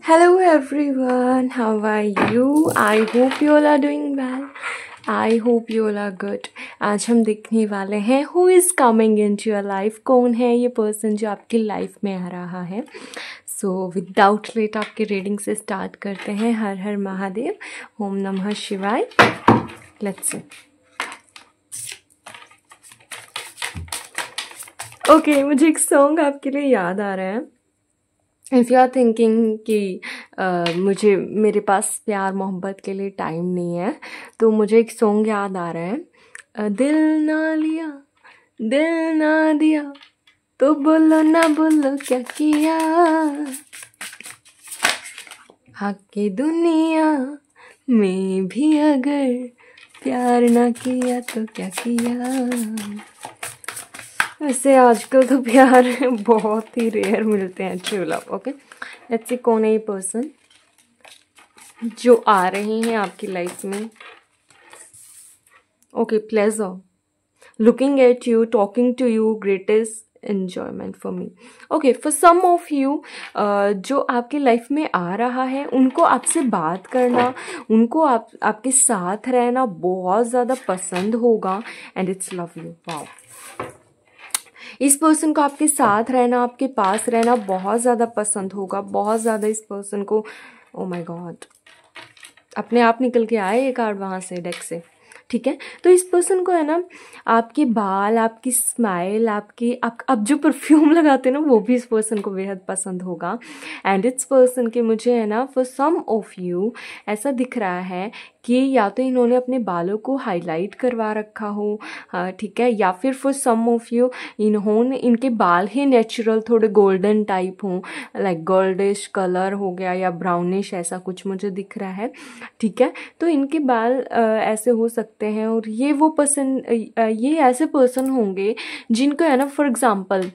Hello everyone, how are you? I hope you all are doing well. I hope you all are good. आज हम देखने वाले हैं who is coming into your life. कौन है ये पर्सन जो आपकी लाइफ में आ रहा है. सो विदाउट लेट आपके रीडिंग से स्टार्ट करते हैं. हर हर महादेव, ओम नमः शिवाय. Let's see. ओके, मुझे एक सॉन्ग आपके लिए याद आ रहा है. इफ़ यू आर थिंकिंग कि मुझे मेरे पास प्यार मोहब्बत के लिए टाइम नहीं है, तो मुझे एक सॉन्ग याद आ रहा है. दिल ना लिया, दिल ना दिया, तो बोलो ना बोलो क्या किया. आके दुनिया में भी अगर प्यार ना किया तो क्या किया. वैसे आजकल तो प्यार बहुत ही रेयर मिलते हैं. True love. Okay, let's see कौन है ये पर्सन जो आ रहे हैं आपकी लाइफ में. Okay, pleasure, looking at you, talking to you, greatest enjoyment for me. Okay, for some of you जो आपकी लाइफ में आ रहा है, उनको आपसे बात करना, उनको आपके साथ रहना बहुत ज़्यादा पसंद होगा. And it's love you. Wow, इस पर्सन को आपके साथ रहना, आपके पास रहना बहुत ज़्यादा पसंद होगा. बहुत ज़्यादा इस पर्सन को. ओ माय गॉड, अपने आप निकल के आए ये कार्ड वहाँ से, डेक से. ठीक है, तो इस पर्सन को है ना, आपके बाल, आपकी स्माइल, आप जो परफ्यूम लगाते हैं ना, वो भी इस पर्सन को बेहद पसंद होगा. एंड इट्स पर्सन के मुझे है ना, फॉर सम ऑफ यू ऐसा दिख रहा है कि या तो इन्होंने अपने बालों को हाईलाइट करवा रखा हो, ठीक है, या फिर फॉर सम ऑफ यू इनके बाल ही नेचुरल थोड़े गोल्डन टाइप हों, लाइक गोल्डिश कलर हो गया या ब्राउनिश, ऐसा कुछ मुझे दिख रहा है. ठीक है, तो इनके बाल ऐसे हो सकते हैं. और ये वो पर्सन, ये ऐसे पर्सन होंगे जिनको है ना, फॉर एग्जाम्पल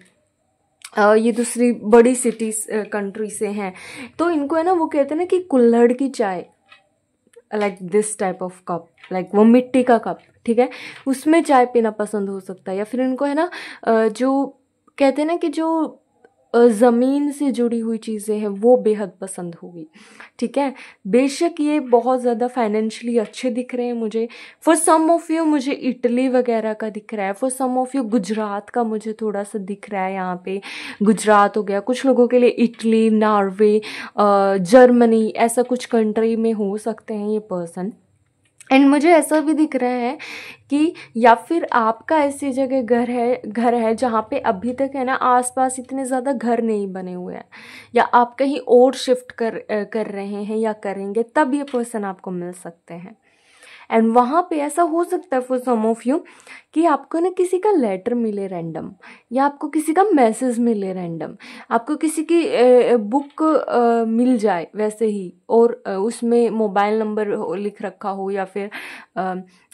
ये दूसरी बड़ी सिटीज कंट्री से हैं, तो इनको है ना, वो कहते हैं ना कि कुल्हड़ की चाय, like this type of cup, like वो मिट्टी का कप, ठीक है, उसमें चाय पीना पसंद हो सकता है. या फिर इनको है ना जो कहते हैं ना कि जो ज़मीन से जुड़ी हुई चीज़ें हैं वो बेहद पसंद होगी. ठीक है, बेशक ये बहुत ज़्यादा फाइनेंशियली अच्छे दिख रहे हैं मुझे. फॉर सम ऑफ यू मुझे इटली वगैरह का दिख रहा है. For some of you Gujarat का मुझे थोड़ा सा दिख रहा है. यहाँ पे गुजरात हो गया. कुछ लोगों के लिए इटली, नॉर्वे, जर्मनी, ऐसा कुछ कंट्री में हो सकते हैं ये पर्सन. एंड मुझे ऐसा भी दिख रहा है कि या फिर आपका ऐसी जगह घर है जहाँ पे अभी तक है ना आसपास इतने ज़्यादा घर नहीं बने हुए हैं, या आप कहीं और शिफ्ट कर रहे हैं या करेंगे, तब ये पर्सन आपको मिल सकते हैं. एंड वहाँ पे ऐसा हो सकता है फॉर सम ऑफ यू कि आपको ना किसी का लेटर मिले रैंडम, या आपको किसी का मैसेज मिले रैंडम, आपको किसी की बुक मिल जाए वैसे ही, और उसमें मोबाइल नंबर लिख रखा हो, या फिर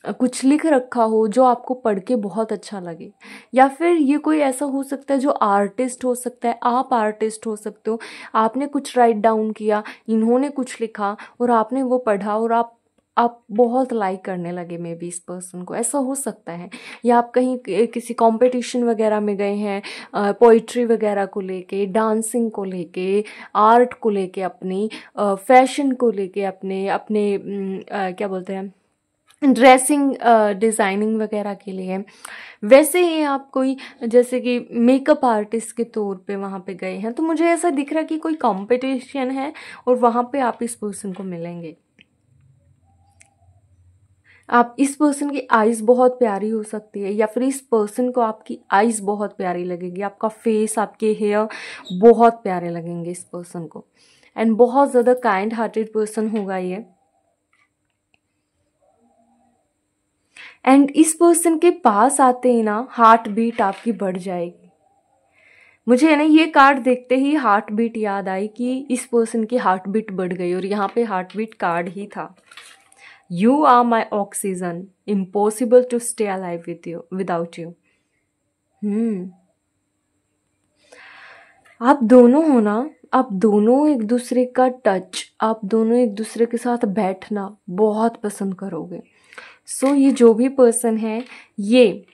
कुछ लिख रखा हो जो आपको पढ़ के बहुत अच्छा लगे. या फिर ये कोई ऐसा हो सकता है जो आर्टिस्ट हो सकता है. आप आर्टिस्ट हो सकते हो. आपने कुछ राइट डाउन किया, इन्होंने कुछ लिखा और आपने वो पढ़ा और आप बहुत लाइक करने लगे मे बी इस पर्सन को. ऐसा हो सकता है. या आप कहीं किसी कंपटीशन वगैरह में गए हैं, पोइट्री वगैरह को लेके, डांसिंग को लेके, आर्ट को लेके, अपनी फैशन को लेके, अपने क्या बोलते हैं, ड्रेसिंग, डिज़ाइनिंग वगैरह के लिए. वैसे ही आप कोई जैसे कि मेकअप आर्टिस्ट के तौर पे वहाँ पे गए हैं, तो मुझे ऐसा दिख रहा है कि कोई कंपटीशन है और वहाँ पे आप इस पर्सन को मिलेंगे. आप इस पर्सन की आइज़ बहुत प्यारी हो सकती है, या फिर इस पर्सन को आपकी आइज़ बहुत प्यारी लगेगी. आपका फेस, आपके हेयर बहुत प्यारे लगेंगे इस पर्सन को. एंड बहुत ज़्यादा काइंड हार्टेड पर्सन होगा ये. एंड इस पर्सन के पास आते ही ना हार्ट बीट आपकी बढ़ जाएगी. मुझे है ना ये कार्ड देखते ही हार्ट बीट याद आई कि इस पर्सन की हार्ट बीट बढ़ गई, और यहाँ पे हार्ट बीट कार्ड ही था. You are my oxygen, impossible to stay alive without you. आप दोनों हो ना, आप दोनों एक दूसरे का टच, आप दोनों एक दूसरे के साथ बैठना बहुत पसंद करोगे. सो ये जो भी पर्सन है, ये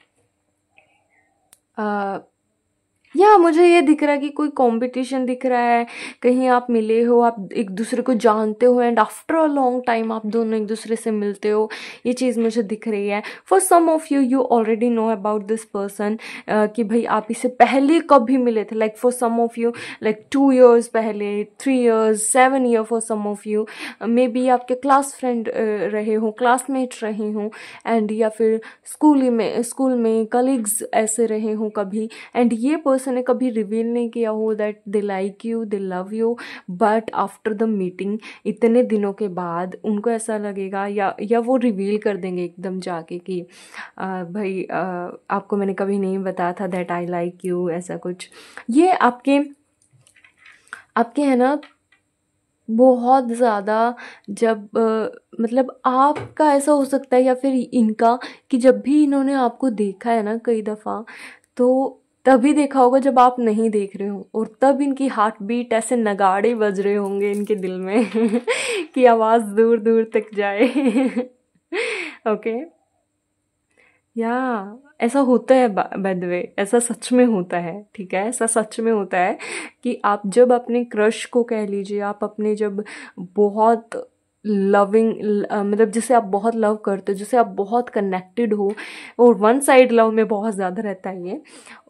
या मुझे ये दिख रहा है कि कोई कंपटीशन दिख रहा है, कहीं आप मिले हो, आप एक दूसरे को जानते हो and after a long time आप दोनों एक दूसरे से मिलते हो, ये चीज़ मुझे दिख रही है। For some of you, you already know about this person, कि भाई आप इससे पहले कभी मिले थे, like for some of you like 2 years पहले, 3 years, 7 year for some of you, maybe आपके क्लास फ्रेंड रहे हो, क्लासमेट रहे हों, एंड या फिर स्कूल में कलीग्स ऐसे रहे हों कभी, एंड ये पर्सन ने कभी रिवील नहीं किया हो that they like you, they love you, but after the meeting इतने दिनों के बाद उनको ऐसा लगेगा, या वो रिवील कर देंगे एकदम जाके कि भाई आपको मैंने कभी नहीं बताया था दैट आई लाइक यू, ऐसा कुछ। ये आपके आपके है ना बहुत ज़्यादा, जब मतलब आपका ऐसा हो सकता है या फिर इनका, कि जब भी इन्होंने आपको देखा है ना कई दफ़ा, तो तभी देखा होगा जब आप नहीं देख रहे हो, और तब इनकी हार्ट बीट ऐसे नगाड़े बज रहे होंगे इनके दिल में कि आवाज़ दूर दूर तक जाए। ओके, या ऐसा होता है, बाय द वे ऐसा सच में होता है, ठीक है, ऐसा सच में होता है कि आप जब अपने क्रश को कह लीजिए, आप अपने जब बहुत लविंग, मतलब जिसे आप बहुत लव करते हो, जिसे आप बहुत कनेक्टेड हो, और वन साइड लव में बहुत ज़्यादा रहता है ये,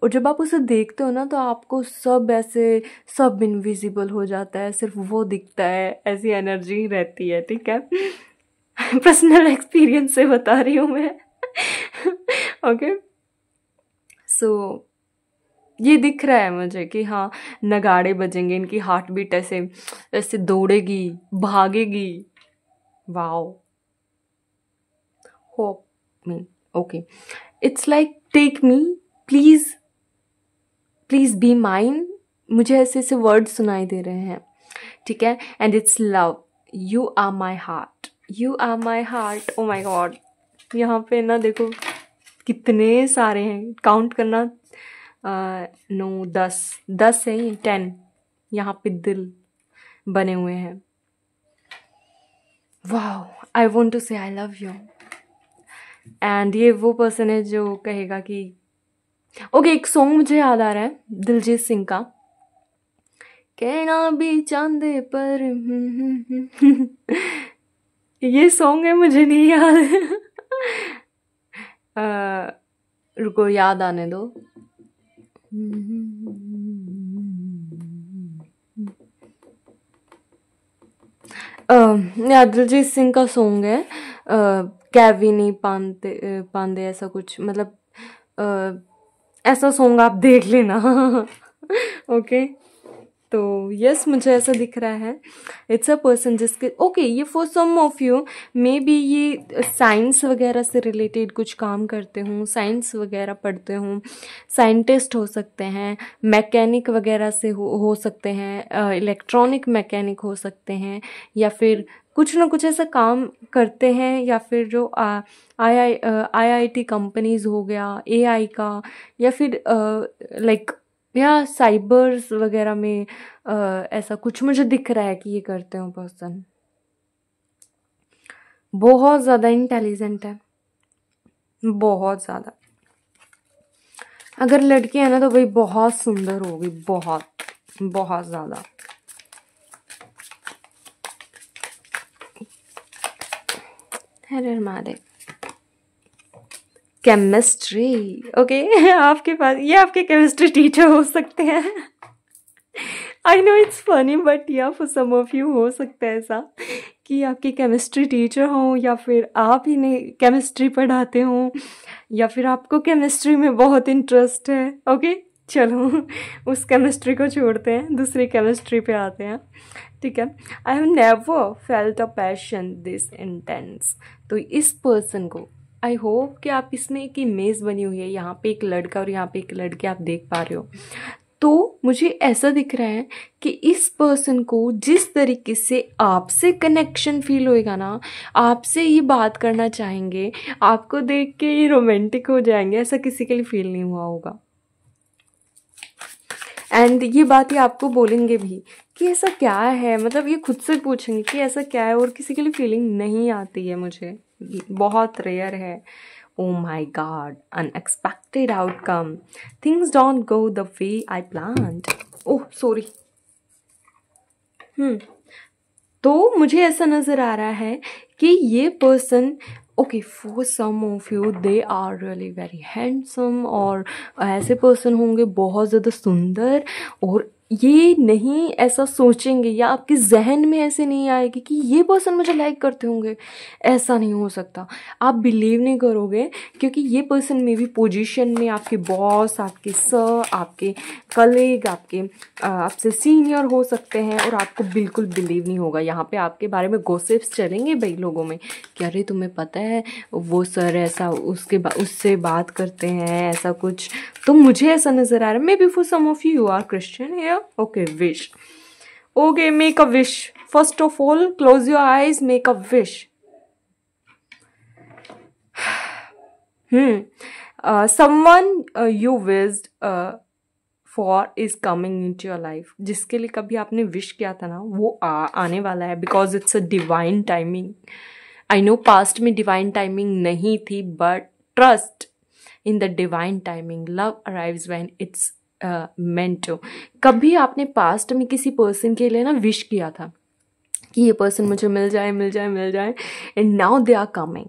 और जब आप उसे देखते हो ना तो आपको सब ऐसे, सब इनविजिबल हो जाता है, सिर्फ वो दिखता है, ऐसी एनर्जी रहती है, ठीक है। पर्सनल एक्सपीरियंस से बता रही हूँ मैं। ओके, सो ये दिख रहा है मुझे कि हाँ, नगाड़े बजेंगे, इनकी हार्ट बीट ऐसे ऐसे दौड़ेगी, भागेगी। Wow, hope me, okay, it's like take me, please please be mine, मुझे ऐसे ऐसे वर्ड सुनाई दे रहे हैं, ठीक है, and it's love, you are my heart, you are my heart. Oh my god, यहाँ पे ना देखो कितने सारे हैं, काउंट करना, 9, 10 है, ये 10, यहाँ पे दिल बने हुए हैं। वाह, आई वॉन्ट टू से आई लव यू, एंड ये वो पर्सन है जो कहेगा कि ओके, एक सॉन्ग मुझे याद आ रहा है दिलजीत सिंह का, कहना भी चांदे पर ये सॉन्ग है, मुझे नहीं याद। रुको, याद आने दो। दिलजीत सिंह का सॉन्ग है, कैविनी पांदे पांदे, ऐसा कुछ, मतलब ऐसा सॉन्ग आप देख लेना। ओके, तो यस, मुझे ऐसा दिख रहा है, इट्स अ पर्सन जिसके, ओके, ये for some of you maybe ये साइंस वगैरह से रिलेटेड कुछ काम करते हों, साइंस वगैरह पढ़ते हों, साइंटिस्ट हो सकते हैं, मैकेनिक वगैरह से हो सकते हैं, इलेक्ट्रॉनिक मैकेनिक हो सकते हैं, या फिर कुछ ना कुछ ऐसा काम करते हैं, या फिर जो IIT कंपनीज हो गया, AI का, या फिर लाइक या साइबर्स वगैरह में, ऐसा कुछ मुझे दिख रहा है कि ये करते हो पर्सन। बहुत ज़्यादा इंटेलिजेंट है, बहुत ज़्यादा। अगर लड़की है ना तो भाई बहुत सुंदर होगी, बहुत बहुत ज़्यादा। हरे मारे, केमिस्ट्री, ओके, आपके पास ये आपके केमिस्ट्री टीचर हो सकते हैं। I know it's funny, but या फॉर सम ऑफ यू हो सकता है ऐसा कि आपके केमिस्ट्री टीचर हों, या फिर आप ही ने केमिस्ट्री पढ़ाते हों, या फिर आपको केमिस्ट्री में बहुत इंटरेस्ट है। ओके, चलो उस केमिस्ट्री को छोड़ते हैं, दूसरी केमिस्ट्री पे आते हैं, ठीक है। I have never felt a passion this intense. तो इस पर्सन को, आई होप कि आप, इसमें एक इमेज बनी हुई है, यहाँ पे एक लड़का और यहाँ पे एक लड़की आप देख पा रहे हो, तो मुझे ऐसा दिख रहा है कि इस पर्सन को जिस तरीके से आपसे कनेक्शन फील होएगा ना, आपसे ये बात करना चाहेंगे, आपको देख के ये रोमांटिक हो जाएंगे, ऐसा किसी के लिए फील नहीं हुआ होगा। एंड ये बात ये आपको बोलेंगे भी कि ऐसा क्या है, मतलब ये खुद से पूछेंगे कि ऐसा क्या है, और किसी के लिए फीलिंग नहीं आती है मुझे, बहुत रेयर है, Oh my God, unexpected outcome. Things don't go the way I planned. Oh, sorry. तो मुझे ऐसा नज़र आ रहा है कि ये person, okay, for some of you they are really very handsome, और ऐसे पर्सन होंगे बहुत ज़्यादा सुंदर, और ये नहीं ऐसा सोचेंगे या आपके जहन में ऐसे नहीं आएगी कि ये पर्सन मुझे लाइक करते होंगे। ऐसा नहीं हो सकता, आप बिलीव नहीं करोगे, क्योंकि ये पर्सन में भी पोजीशन में आपके बॉस, आपके सर, आपके कलीग, आपसे सीनियर हो सकते हैं, और आपको बिल्कुल बिलीव नहीं होगा। यहाँ पे आपके बारे में गॉसिप्स चलेंगे भाई लोगों में कि अरे तुम्हें पता है वो सर ऐसा उससे बात करते हैं, ऐसा कुछ। तो मुझे ऐसा नज़र आ रहा है, maybe for some of you are Christian here. Okay, wish. Okay, make a wish. First of all close your eyes, make a wish. someone you wished for is coming in to your life, जिसके लिए कभी आपने wish किया था ना, वो आने वाला है, because it's a divine timing. I know past में डिवाइन टाइमिंग नहीं थी, but trust in the divine timing. Love arrives when it's meant to. कभी आपने पास्ट में किसी पर्सन के लिए ना विश किया था कि ये पर्सन मुझे मिल जाए, मिल जाए, मिल जाए, and now they are coming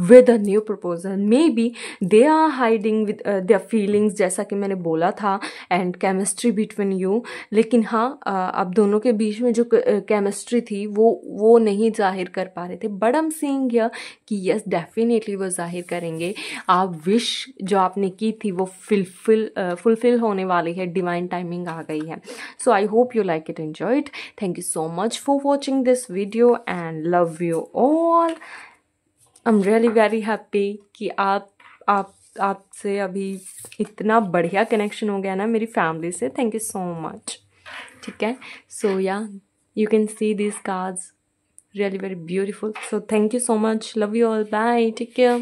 with a new proposal. Maybe they are hiding with their feelings, जैसा कि मैंने बोला था, एंड केमिस्ट्री बिटवीन यू। लेकिन हाँ, अब दोनों के बीच में जो केमिस्ट्री थी वो नहीं जाहिर कर पा रहे थे, but I am seeing here कि यस, डेफिनेटली वो जाहिर करेंगे। आप विश जो आपने की थी वो फुलफिल होने वाली है, डिवाइन टाइमिंग आ गई है। So I hope you like it, enjoy it. Thank you so much for watching this video and love you all. I'm really very happy कि आपसे अभी इतना बढ़िया कनेक्शन हो गया ना मेरी फैमिली से। Thank you so much. ठीक है, सो या you can see these cards, really very beautiful. So thank you so much, love you all, bye, take care.